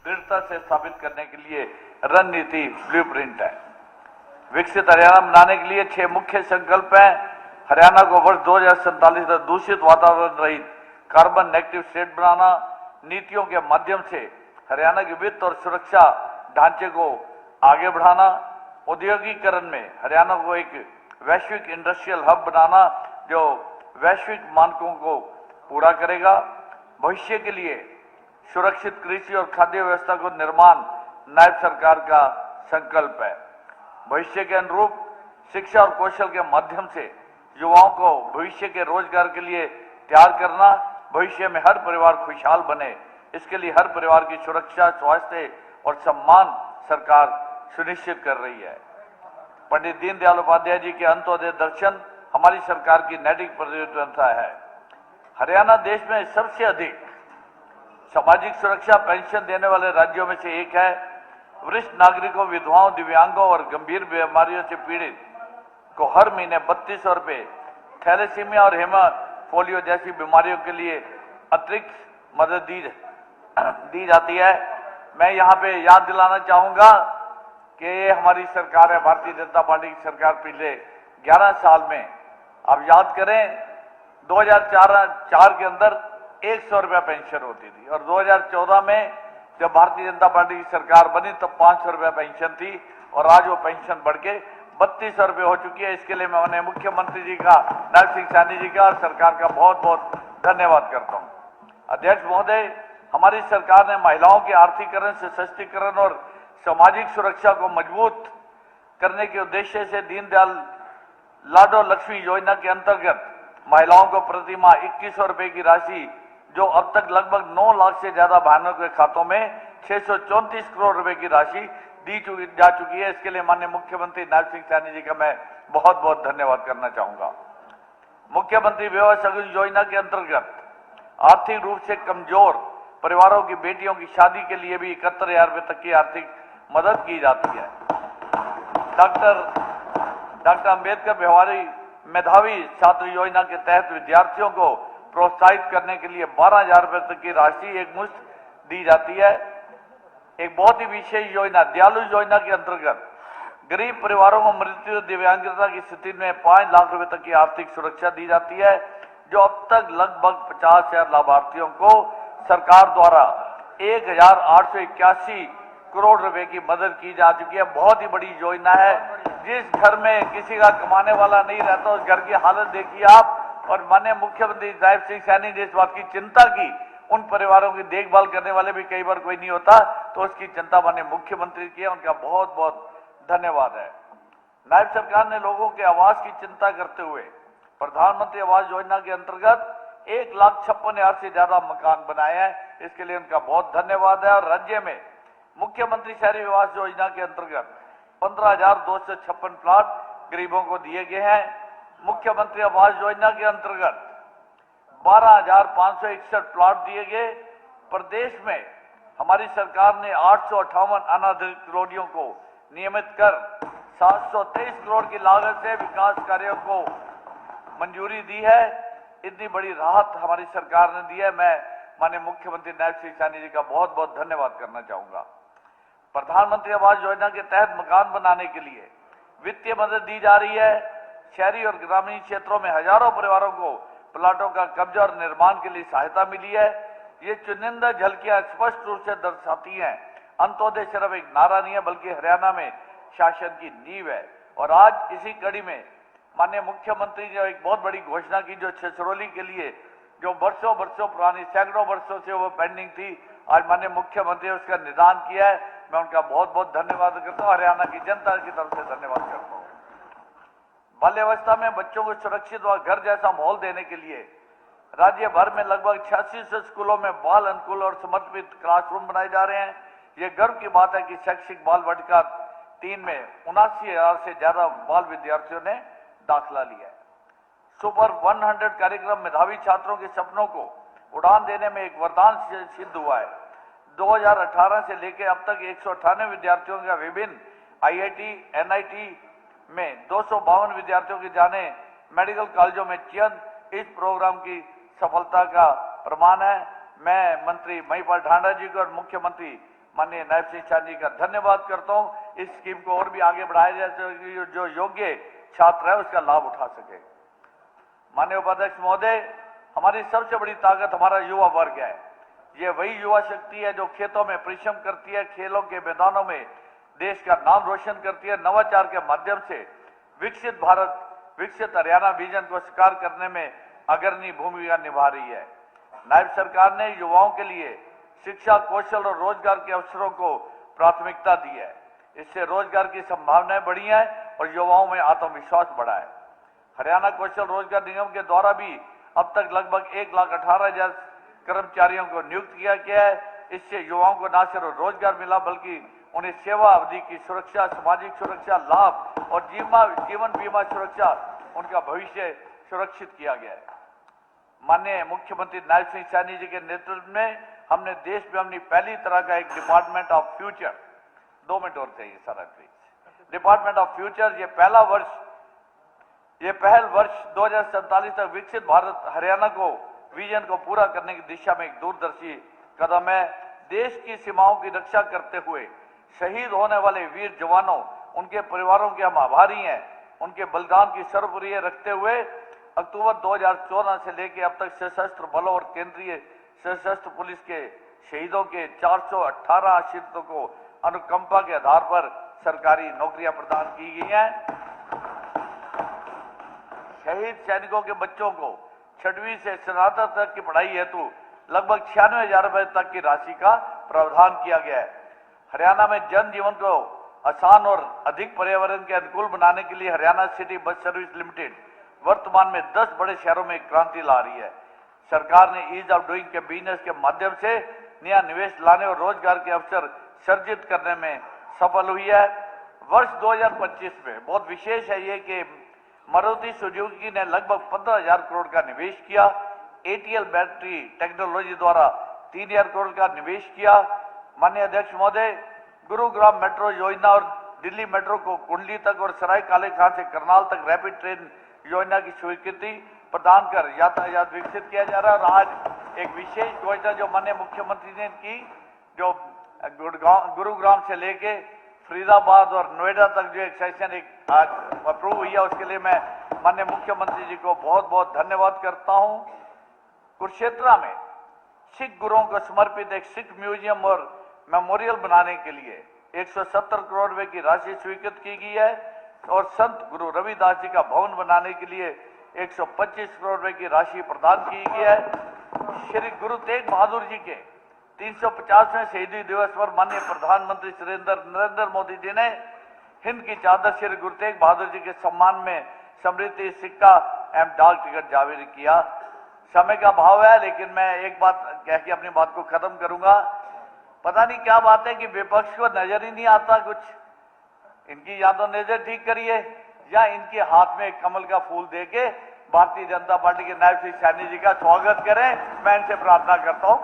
दृढ़ता से स्थापित करने के लिए रणनीति ब्लूप्रिंट है। विकसित हरियाणा बनाने के लिए 6 मुख्य संकल्प हैं। हरियाणा को वर्ष 2047 तक दूषित वातावरण रहित कार्बन नेगेटिव स्टेट बनाना, नीतियों के माध्यम से हरियाणा के वित्त और सुरक्षा ढांचे को आगे बढ़ाना, औद्योगिकीकरण में हरियाणा को एक वैश्विक इंडस्ट्रियल हब बनाना जो वैश्विक मानकों को पूरा करेगा। भविष्य के लिए सुरक्षित कृषि और खाद्य व्यवस्था को निर्माण नायब सरकार का संकल्प है। भविष्य के अनुरूप शिक्षा और कौशल के माध्यम से युवाओं को भविष्य के रोजगार के लिए तैयार करना, भविष्य में हर परिवार खुशहाल बने, इसके लिए हर परिवार की सुरक्षा, स्वास्थ्य और सम्मान सरकार सुनिश्चित कर रही है। पंडित दीनदयाल उपाध्याय जी के अंत्योदय दर्शन हमारी सरकार की नैतिक प्रतिबद्धता है। हरियाणा देश में सबसे अधिक सामाजिक सुरक्षा पेंशन देने वाले राज्यों में से एक है। वरिष्ठ नागरिकों, विधवाओं, दिव्यांगों और गंभीर बीमारियों से पीड़ित को हर महीने 3200 रुपये, थैलेसीमिया और हेमोफिलिया जैसी बीमारियों के लिए अतिरिक्त मदद दी जाती है। मैं यहाँ पे याद दिलाना चाहूँगा कि ये हमारी सरकार है, भारतीय जनता पार्टी की सरकार। पिछले 11 साल में आप याद करें, 2004 के अंदर 100 रुपया पेंशन होती थी और 2014 में जब भारतीय जनता पार्टी की सरकार बनी तब 500 रुपया पेंशन थी और आज वो पेंशन बढ़ के 3200 रुपये हो चुकी है। इसके लिए मैं मुख्यमंत्री जी का, नरसिंह सिंह सैनी जी का और सरकार का बहुत बहुत धन्यवाद करता हूँ। अध्यक्ष महोदय, हमारी सरकार ने महिलाओं के आर्थिकीकरण, सशक्तिकरण और सामाजिक सुरक्षा को मजबूत करने के उद्देश्य से दीनदयाल लाडो लक्ष्मी योजना के अंतर्गत महिलाओं को प्रति माह 2100 रुपये की राशि, जो अब तक लगभग 9 लाख से ज्यादा बहनों के खातों में 634 करोड़ रुपए की राशि दी जा चुकी है। इसके लिए माननीय मुख्यमंत्री नरसिंह सिंह सैनी जी का मैं बहुत बहुत धन्यवाद करना चाहूंगा। मुख्यमंत्री विवाह सगुन योजना के अंतर्गत आर्थिक रूप से कमजोर परिवारों की बेटियों की शादी के लिए भी 71,000 रुपये तक की आर्थिक मदद की जाती है। डॉक्टर अंबेडकर मेधावी छात्र योजना के तहत विद्यार्थियों को प्रोत्साहित करने के लिए 12,000 रुपये तक की राशि एक मुश्त दी जाती है। एक बहुत ही विशेष योजना दयालु योजना के अंतर्गत गरीब परिवारों को मृत्यु, दिव्यांगता की स्थिति में 5 लाख रुपए तक की आर्थिक सुरक्षा दी जाती है, जो अब तक लगभग 50,000 लाभार्थियों को सरकार द्वारा 1,881 करोड़ रुपए की मदद की जा चुकी है। बहुत ही बड़ी योजना है। जिस घर में किसी का कमाने वाला नहीं रहता, उस घर की हालत देखिए आप। और माननीय मुख्यमंत्री नरसिंह सिंह सैनी ने इस बात की चिंता की, उन परिवारों की देखभाल करने वाले भी कई बार कोई नहीं होता, तो उसकी चिंता माननीय मुख्यमंत्री की है। उनका बहुत बहुत धन्यवाद है। नायब सरकार ने लोगों के आवास की चिंता करते हुए प्रधानमंत्री आवास योजना के अंतर्गत 1,56,000 से ज्यादा मकान बनाए हैं। इसके लिए उनका बहुत धन्यवाद है। और राज्य में मुख्यमंत्री शहरी आवास योजना के अंतर्गत 15,256 प्लाट गरीबों को दिए गए हैं। मुख्यमंत्री आवास योजना के अंतर्गत 12,561 प्लाट दिए गए। प्रदेश में हमारी सरकार ने 858 अनाधिकृत कॉलोनियों को नियमित कर 723 करोड़ की लागत से विकास कार्यों को मंजूरी दी है। इतनी बड़ी राहत हमारी सरकार ने दी है। मैं माननीय मुख्यमंत्री नरसिंह सिंह सैनी जी का बहुत बहुत धन्यवाद करना चाहूंगा। प्रधानमंत्री आवास योजना के तहत मकान बनाने के लिए वित्तीय मदद दी जा रही है। शहरी और ग्रामीण क्षेत्रों में हजारों परिवारों को प्लाटों का कब्जा और निर्माण के लिए सहायता मिली है। ये चुनिंदा झलकियां स्पष्ट रूप से दर्शाती हैं, अंत्योदय सिर्फ एक नारा नहीं है, बल्कि हरियाणा में शासन की नींव है। और आज इसी कड़ी में माननीय मुख्यमंत्री ने एक बहुत बड़ी घोषणा की, जो छछरौली के लिए जो वर्षों पुरानी, सैकड़ों वर्षों से वो पेंडिंग थी, आज माननीय मुख्यमंत्री ने उसका निदान किया है। मैं उनका बहुत बहुत धन्यवाद करता हूँ, हरियाणा की जनता की तरफ से धन्यवाद करता हूँ। बाल्यावस्था में बच्चों को सुरक्षित व घर जैसा माहौल देने के लिए राज्य भर में लगभग 86 स्कूलों में बाल अनुकूल और समर्पित क्लासरूम बनाए जा रहे हैं। ये गर्व की बात है कि शैक्षिक बाल वाटिका 3 में 79,000 से ज्यादा बाल विद्यार्थियों ने दाखिला लिया है। सुपर 100 कार्यक्रम मेधावी छात्रों के सपनों को उड़ान देने में एक वरदान सिद्ध हुआ है। 2018 से लेकर अब तक 198 विद्यार्थियों का विभिन्न IIT, NIT में 252 विद्यार्थियों के जाने मेडिकल कॉलेजों में चयन इस प्रोग्राम की सफलता का प्रमाण है। मैं मंत्री महिपाल ढांडा जी को और मुख्यमंत्री माननीय नायब सिंह चांदी का धन्यवाद करता हूं। इस स्कीम को और भी आगे बढ़ाया जाए तो जो योग्य छात्र है उसका लाभ उठा सके। माननीय उपाध्यक्ष महोदय, हमारी सबसे बड़ी ताकत हमारा युवा वर्ग है। ये वही युवा शक्ति है जो खेतों में परिश्रम करती है, खेलों के मैदानों में देश का नाम रोशन करती है, नवाचार के माध्यम से विकसित भारत, विकसित हरियाणा विजन को साकार करने में अग्रणी भूमिका निभा रही है। नायब सरकार ने युवाओं के लिए शिक्षा, कौशल और रोजगार के अवसरों को प्राथमिकता दी है। इससे रोजगार की संभावनाएं बढ़ी हैं और युवाओं में आत्मविश्वास बढ़ा है। हरियाणा कौशल रोजगार निगम के द्वारा भी अब तक लगभग 1,18,000 कर्मचारियों को नियुक्त किया गया है। इससे युवाओं को न सिर्फ रोजगार मिला बल्कि उन्हें सेवा अवधि की सुरक्षा, सामाजिक सुरक्षा लाभ और जीवन बीमा सुरक्षा, उनका भविष्य सुरक्षित किया गया है। माननीय मुख्यमंत्री नायब सिंह सैनी जी के नेतृत्व में हमने देश में अपनी पहली तरह का एक डिपार्टमेंट ऑफ फ्यूचर, 2 मिनट और चाहिए sir please, department of future, ये पहल वर्ष 2047 तक विकसित भारत हरियाणा को विजन को पूरा करने की दिशा में एक दूरदर्शी कदम है। देश की सीमाओं की रक्षा करते हुए शहीद होने वाले वीर जवानों, उनके परिवारों के हम आभारी हैं। उनके बलिदान की सर्वोपरि रखते हुए अक्टूबर 2014 से लेकर अब तक सशस्त्र बलों और केंद्रीय सशस्त्र पुलिस के शहीदों के 418 आश्रितों को अनुकंपा के आधार पर सरकारी नौकरियां प्रदान की गई हैं। शहीद सैनिकों के बच्चों को 6वीं से स्नातक तक की पढ़ाई हेतु लगभग 96,000 रुपए तक की राशि का प्रावधान किया गया है। हरियाणा में जनजीवन को आसान और अधिक पर्यावरण के अनुकूल बनाने के लिए Haryana city bus service limited वर्तमान में 10 बड़े शहरों में क्रांति ला रही है। सरकार ने ईज ऑफ डूइंग के बिजनेस के माध्यम से नया निवेश लाने और रोजगार के अवसर सर्जित करने में सफल हुई है। वर्ष 2025 में बहुत विशेष है ये कि मारुति सुजुकी ने लगभग 15,000 करोड़ का निवेश किया। एटीएल बैटरी टेक्नोलॉजी द्वारा 3,000 करोड़ का निवेश किया। माननीय अध्यक्ष महोदय, गुरुग्राम मेट्रो योजना और दिल्ली मेट्रो को कुंडली तक और सराय काले खान से करनाल तक रैपिड ट्रेन योजना की स्वीकृति प्रदान कर यातायात विकसित किया जा रहा है। और आज एक विशेष योजना जो माननीय मुख्यमंत्री ने की, जो गुरुग्राम से लेके फरीदाबाद और नोएडा तक जो एक सेशन आज अप्रूव हुई है, उसके लिए मैं माननीय मुख्यमंत्री जी को बहुत बहुत धन्यवाद करता हूं। कुरुक्षेत्र में सिख गुरुओं को समर्पित एक सिख म्यूजियम और मेमोरियल बनाने के लिए 170 करोड़ रुपए की राशि स्वीकृत की गई है और संत गुरु रविदास जी का भवन बनाने के लिए 125 करोड़ रुपए की राशि प्रदान की गई है। श्री गुरु तेग बहादुर जी के 350वें शहीदी दिवस पर माननीय प्रधानमंत्री श्री नरेंद्र मोदी जी ने हिंद की चादर श्री गुरु तेग बहादुर जी के सम्मान में समृद्धि सिक्का एवं डाक टिकट जारी किया। समय का अभाव है, लेकिन मैं एक बात कह के अपनी बात को खत्म करूंगा। पता नहीं क्या बात है कि विपक्ष को नजर ही नहीं आता कुछ। इनकी या तो नजर ठीक करिए या इनके हाथ में कमल का फूल देके भारतीय जनता पार्टी के नायब सिंह सैनी जी का स्वागत करें। मैं इनसे प्रार्थना करता हूं।